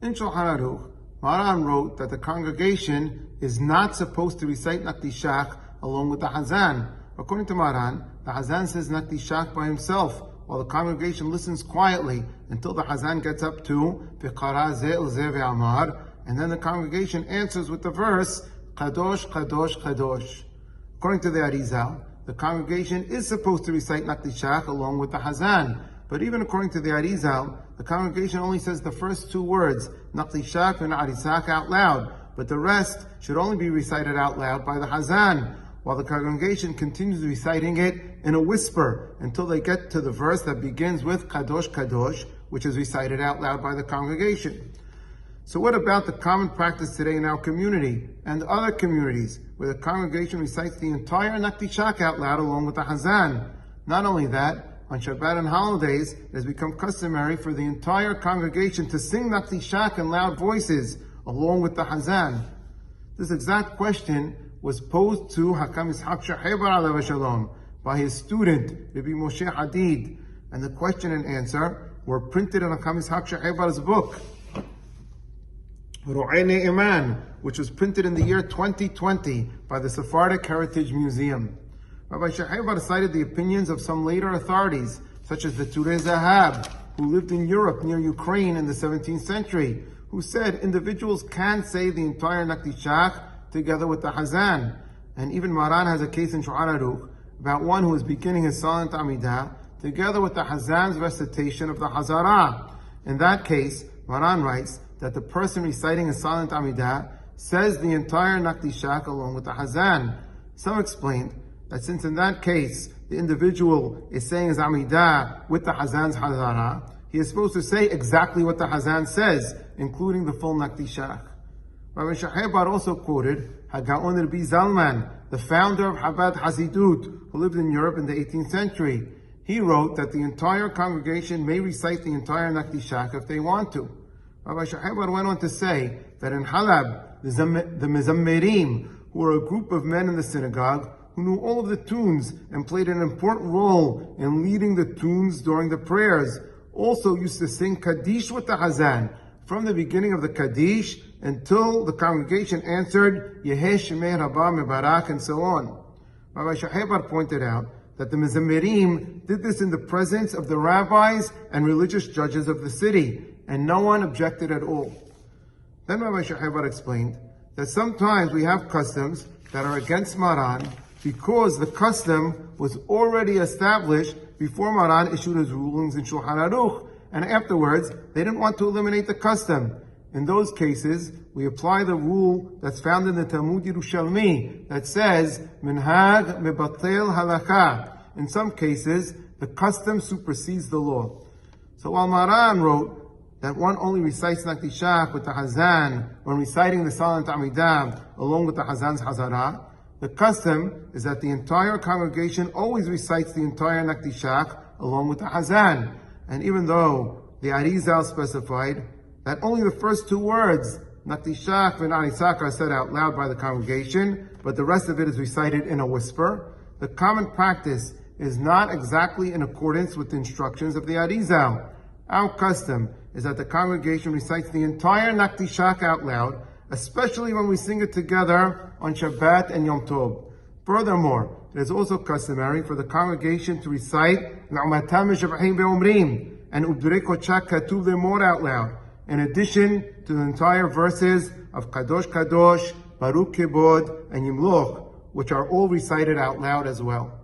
In Shulchan Aruch, Maran wrote that the congregation is not supposed to recite Naqdishakh along with the Hazan. According to Maran, the Hazan says Naqdishakh by himself, while the congregation listens quietly until the Hazan gets up to Fiqara Ze'el Ze Ve'amar, and then the congregation answers with the verse Kadosh, Kadosh, Kadosh. According to the Arizal, the congregation is supposed to recite Naqdishakh along with the Hazan. But even according to the Arizal, the congregation only says the first two words, Naqdishakh and Arizak, out loud, but the rest should only be recited out loud by the Hazan, while the congregation continues reciting it in a whisper until they get to the verse that begins with Kadosh, Kadosh, which is recited out loud by the congregation. So what about the common practice today in our community and other communities where the congregation recites the entire Naqdishakh out loud along with the Hazan? Not only that, on Shabbat and holidays, it has become customary for the entire congregation to sing Naqdishakh in loud voices along with the Hazan. This exact question was posed to Hakam Ishaq Shahebar alav shalom by his student, Rabbi Moshe Hadid, and the question and answer were printed in Hakam Ishaq Shahebar's book, Ro'ei Ne'eman, which was printed in the year 2020 by the Sephardic Heritage Museum. Rabbi Shahebar cited the opinions of some later authorities, such as the Turei Zahab, who lived in Europe near Ukraine in the 17th century, who said individuals can say the entire Naqdishakh together with the Hazan. And even Maran has a case in Shulchan Aruch about one who is beginning his Silent Amidah together with the Hazan's recitation of the Hazarah. In that case, Maran writes that the person reciting a Silent Amidah says the entire Naqdishakh along with the Hazan. Some explained that since in that case the individual is saying his Amidah with the Hazan's Hazarah, he is supposed to say exactly what the Hazan says, including the full Naqdishakh. Rabbi Shahebar also quoted Hagaon Rabbi Zalman, the founder of Chabad Hasidut, who lived in Europe in the 18th century. He wrote that the entire congregation may recite the entire Naqdishakh if they want to. Rabbi Shahebar went on to say that in Halab, the Mizammerim, who were a group of men in the synagogue who knew all of the tunes and played an important role in leading the tunes during the prayers, also used to sing Kaddish with the Hazan from the beginning of the Kaddish until the congregation answered Yeheh Shemei Rabbah Mebarak and so on. Rabbi Shahebar pointed out that the Mizammerim did this in the presence of the rabbis and religious judges of the city, and no one objected at all. Then Rabbi Shahebar explained that sometimes we have customs that are against Maran because the custom was already established before Maran issued his rulings in Shulchan Aruch, and afterwards they didn't want to eliminate the custom. In those cases, we apply the rule that's found in the Talmud Yerushalmi that says, Minhag mebatel halakha. In some cases, the custom supersedes the law. So while Maran wrote that one only recites Naqdishakh with the Hazan when reciting the Silent Amidah along with the Hazan's Hazarah, the custom is that the entire congregation always recites the entire Naqdishakh along with the Hazan. And even though the Arizal specified that only the first two words, Naqdishakh and Arizak, are said out loud by the congregation, but the rest of it is recited in a whisper, the common practice is not exactly in accordance with the instructions of the Arizal. Our custom is that the congregation recites the entire Naqdishakh out loud, especially when we sing it together on Shabbat and Yom Tov. Furthermore, it is also customary for the congregation to recite Na'matam Shabahim Be'omrim and Udrei Kochak Katuv Lemor out loud, in addition to the entire verses of Kadosh Kadosh, Baruch Kebod, and Yimloch, which are all recited out loud as well.